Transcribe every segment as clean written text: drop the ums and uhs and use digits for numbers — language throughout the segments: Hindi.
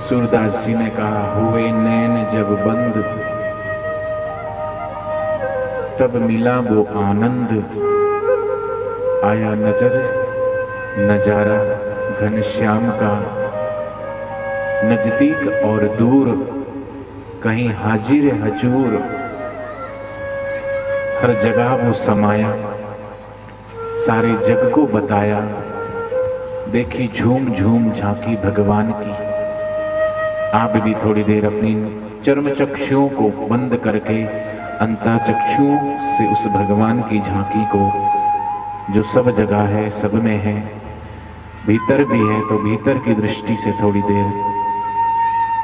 सूरदास जी ने कहा, हुए नैन जब बंद तब मिला वो आनंद, आया नजर नजारा घनश्याम का, नजदीक और दूर कहीं हाजिर हजूर, हर जगह वो समाया, सारे जग को बताया, देखी झूम झूम झांकी भगवान की। आप भी थोड़ी देर अपनी चर्म चक्षुओं को बंद करके अंतःचक्षुओं से उस भगवान की झांकी को, जो सब जगह है, सब में है, भीतर भी है, तो भीतर की दृष्टि से थोड़ी देर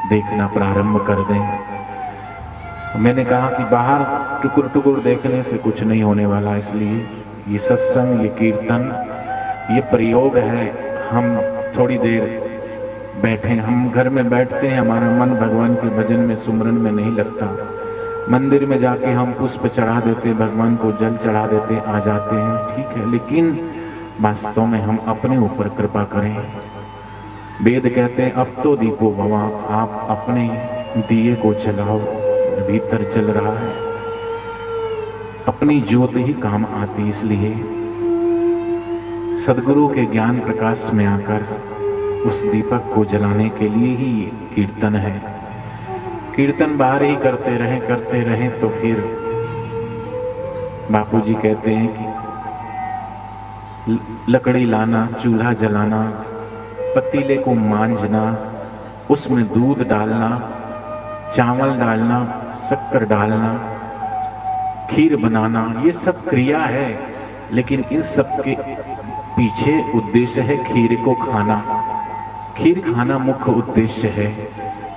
देखना प्रारंभ कर दें। मैंने कहा कि बाहर टुकुर टुकुर देखने से कुछ नहीं होने वाला, इसलिए ये सत्संग, ये कीर्तन, ये प्रयोग है। हम थोड़ी देर बैठे, हम घर में बैठते हैं, हमारा मन भगवान के भजन में, सुमरन में नहीं लगता। मंदिर में जाके हम पुष्प चढ़ा देते, भगवान को जल चढ़ा देते, आ जाते हैं, ठीक है, लेकिन वास्तव में हम अपने ऊपर कृपा करें। वेद कहते हैं, अब तो दीपो भवा, आप अपने दिए को जलाओ, भीतर जल रहा है, अपनी ज्योत ही काम आती। इसलिए सदगुरु के ज्ञान प्रकाश में आकर उस दीपक को जलाने के लिए ही ये कीर्तन है। कीर्तन बाहर ही करते रहें तो फिर बापूजी कहते हैं कि लकड़ी लाना, चूल्हा जलाना, पतीले को मांझना, उसमें दूध डालना, चावल डालना, शक्कर डालना, खीर बनाना, ये सब क्रिया है, लेकिन इन सब के पीछे उद्देश्य है खीर को खाना। खीर खाना मुख्य उद्देश्य है,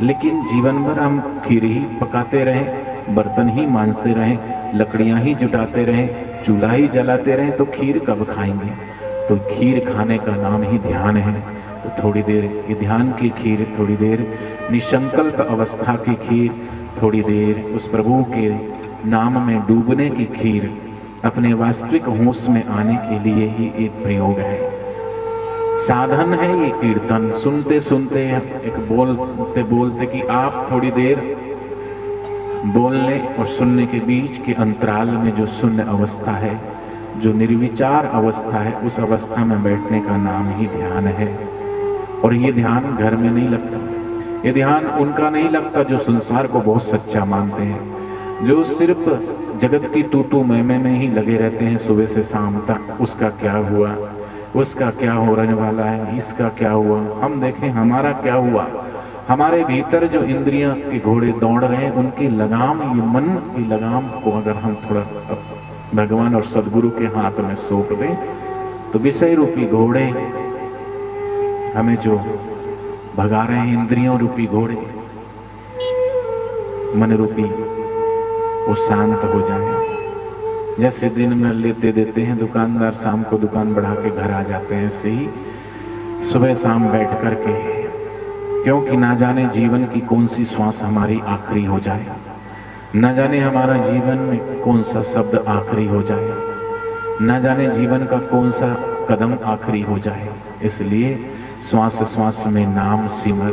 लेकिन जीवन भर हम खीर ही पकाते रहें, बर्तन ही मांजते रहें, लकड़ियां ही जुटाते रहें, चूल्हा ही जलाते रहें, तो खीर कब खाएंगे? तो खीर खाने का नाम ही ध्यान है। तो थोड़ी देर ये ध्यान की खीर, थोड़ी देर निसंकल्प अवस्था की खीर, थोड़ी देर उस प्रभु के नाम में डूबने की खीर, अपने वास्तविक होश में आने के लिए ही एक प्रयोग है, साधन है ये कीर्तन। सुनते सुनते एक बोलते बोलते कि आप थोड़ी देर बोलने और सुनने के बीच के अंतराल में जो शून्य अवस्था है, जो निर्विचार अवस्था है, उस अवस्था में बैठने का नाम ही ध्यान है। और ये ध्यान घर में नहीं लगता, ये ध्यान उनका नहीं लगता जो संसार को बहुत सच्चा मानते हैं, जो सिर्फ जगत की तू मैं में ही लगे रहते हैं सुबह से शाम तक। उसका क्या हुआ, उसका क्या होने वाला है, इसका क्या हुआ, हम देखें हमारा क्या हुआ। हमारे भीतर जो इंद्रियां के घोड़े दौड़ रहे हैं, उनकी लगाम, ये मन की लगाम को अगर हम थोड़ा भगवान और सदगुरु के हाथ में सौंप दें, तो विषय रूपी घोड़े हमें जो भगा रहे हैं, इंद्रियों रूपी घोड़े, मन रूपी, वो शांत हो जाए। जैसे दिन में लेते देते हैं दुकानदार, शाम को दुकान बढ़ा के घर आ जाते हैं, ऐसे ही सुबह शाम बैठ कर के, क्योंकि ना जाने जीवन की कौन सी श्वास हमारी आखिरी हो जाए, ना जाने हमारा जीवन में कौन सा शब्द आखिरी हो जाए, ना जाने जीवन का कौन सा कदम आखिरी हो जाए। इसलिए श्वास श्वास में नाम सिमर,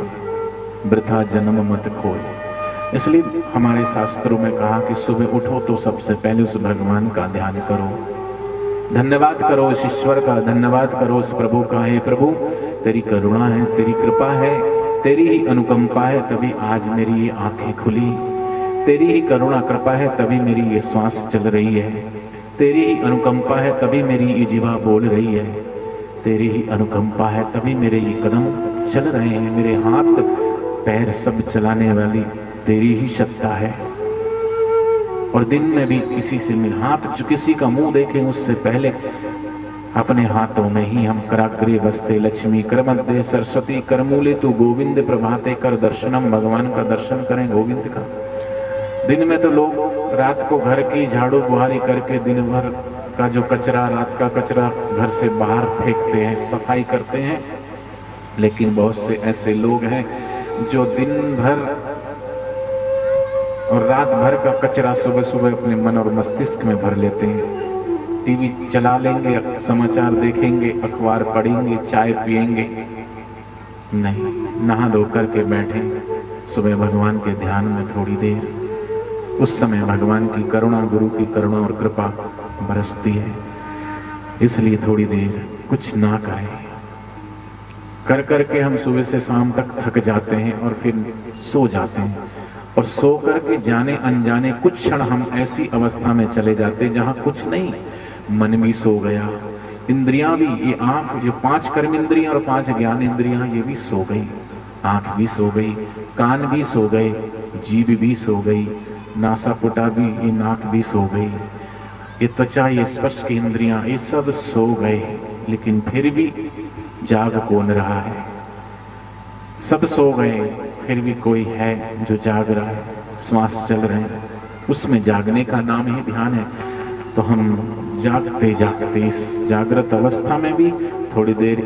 वृथा जन्म मत खोए। इसलिए हमारे शास्त्रों में कहा कि सुबह उठो तो सबसे पहले उस भगवान का ध्यान करो, धन्यवाद करो उस ईश्वर का, धन्यवाद करो उस प्रभु का। हे प्रभु, तेरी करुणा है, तेरी कृपा है, तेरी ही अनुकंपा है, तभी आज मेरी ये आंखें खुली, तेरी ही करुणा कृपा है, तभी मेरी ये श्वास चल रही है, तेरी ही अनुकंपा है, तभी मेरी ये जीवा बोल रही है, तेरी ही अनुकंपा है, तभी मेरे ये कदम चल रहे हैं, मेरे हाथ पैर सब चलाने वाली तेरी ही सत्ता है। और दिन में भी किसी से मिल, हाथ जो किसी का मुंह देखें उससे पहले अपने हाथों में ही हम कराग्रे वस्ते लक्ष्मी, करमध्य सरस्वती, करमूले तू गोविंद प्रभाते, कर दर्शनम, भगवान का दर्शन करें, गोविंद का। दिन में तो लोग रात को घर की झाड़ू बुहारी करके दिन भर का जो कचरा, रात का कचरा घर से बाहर फेंकते हैं, सफाई करते हैं, लेकिन बहुत से ऐसे लोग हैं जो दिन भर और रात भर का कचरा सुबह सुबह अपने मन और मस्तिष्क में भर लेते हैं। टीवी चला लेंगे, समाचार देखेंगे, अखबार पढ़ेंगे, चाय पिएंगे, नहीं, नहा धो करके बैठे सुबह भगवान के ध्यान में थोड़ी देर, उस समय भगवान की करुणा, गुरु की करुणा और कृपा बरसती है। इसलिए थोड़ी देर कुछ ना करें। कर करके हम सुबह से शाम तक थक जाते हैं और फिर सो जाते हैं, और सो करके जाने अनजाने कुछ क्षण हम ऐसी अवस्था में चले जाते हैं जहां कुछ नहीं, मन भी सो गया, इंद्रियां भी, ये आंख, जो 5 कर्म इंद्रियां और 5 ज्ञान इंद्रियां, ये भी सो गई, आंख भी सो गई, कान भी सो गए, जीभ भी सो गई, नासापुटा भी, ये नाक भी सो गई, ये त्वचा, ये स्पर्श की इंद्रियां, ये सब सो गए। लेकिन फिर भी जाग कौन रहा है? सब सो गए, फिर भी कोई है जो जाग रहा है, श्वास चल रहे हैं, उसमें जागने का नाम ही ध्यान है। तो हम जागते जागते इस जागृत अवस्था में भी थोड़ी देर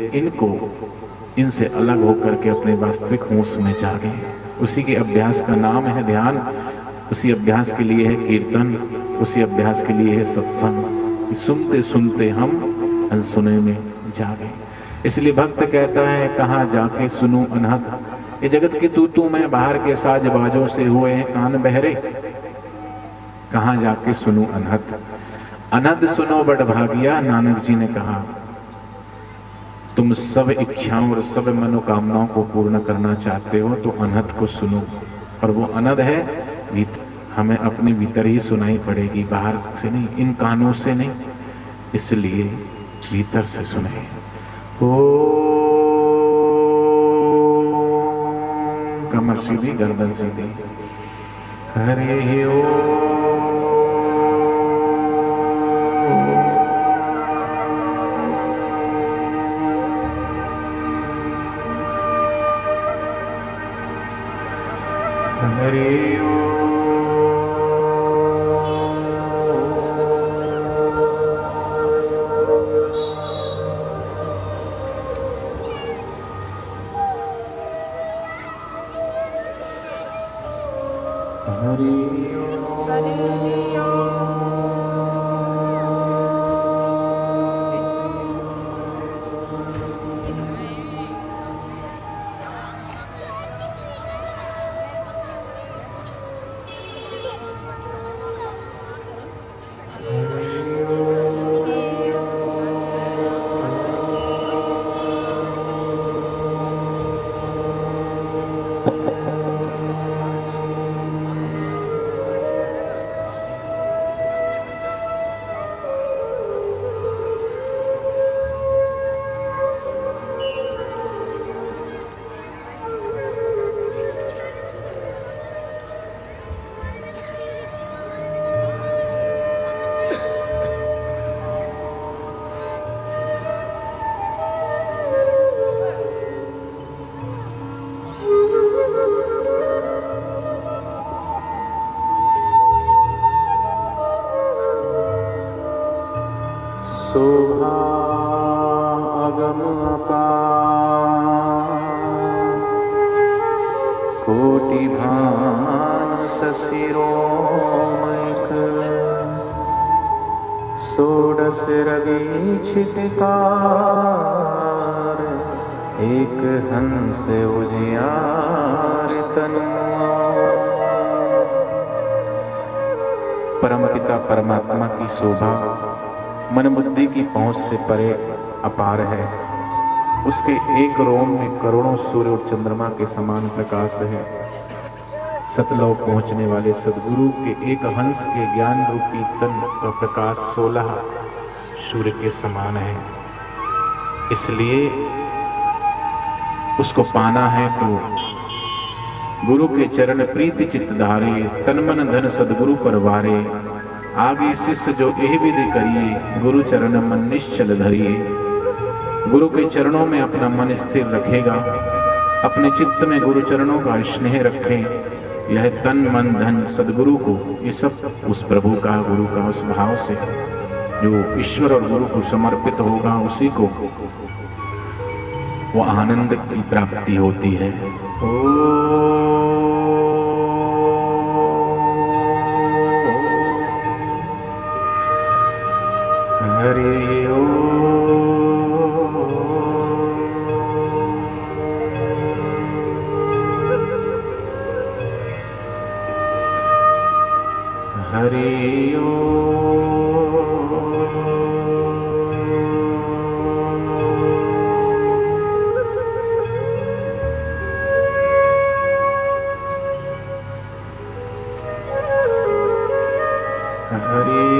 इनसे अलग होकर के अपने वास्तविक होश में जागे। उसी के अभ्यास का नाम है ध्यान, उसी अभ्यास के लिए है कीर्तन, उसी अभ्यास के लिए है सत्संग। सुनते सुनते हम अनसुने में जागे। इसलिए भक्त कहता है, कहाँ जाके सुनूं अनहद, ये जगत के तू में बाहर के साज बाजों से हुए हैं कान बहरे, कहाँ जाके सुनूं अनहद। अनहद सुनो बड़ भागिया, नानक जी ने कहा, तुम सब इच्छाओं और सब मनोकामनाओं को पूर्ण करना चाहते हो तो अनहद को सुनो। और वो अनहद है भीतर, हमें अपने भीतर ही सुनाई पड़ेगी, बाहर से नहीं, इन कानों से नहीं, इसलिए भीतर से सुने। कमर सीधी, गर्दन सीधी। हरे ओ हरे ओ शोभा अगम अपार, कोटि भानु शशिरोमैक, षोडश रवि छिटकार, एक हंस उजियार तनु। परमपिता परमात्मा की शोभा मन बुद्धि की पहुंच से परे अपार है। उसके एक रोम में करोड़ों सूर्य और चंद्रमा के समान प्रकाश है। सतलोक पहुंचने वाले सदगुरु के एक हंस के ज्ञान रूपी तन का प्रकाश 16 सूर्य के समान है। इसलिए उसको पाना है तो गुरु के चरण प्रीति चित्त धारे, तन मन धन सदगुरु पर वारे। आगे शिष्य जो एह विधि करिए, गुरु चरण मन निश्चल धरिए। गुरु के चरणों में अपना मन स्थिर रखेगा, अपने चित्त में गुरु चरणों का स्नेह रखे। यह तन मन धन सदगुरु को, ये सब उस प्रभु का, गुरु का, उस भाव से जो ईश्वर और गुरु को समर्पित होगा, उसी को वो आनंद की प्राप्ति होती है। हरि ओम। हरि ओम। हरि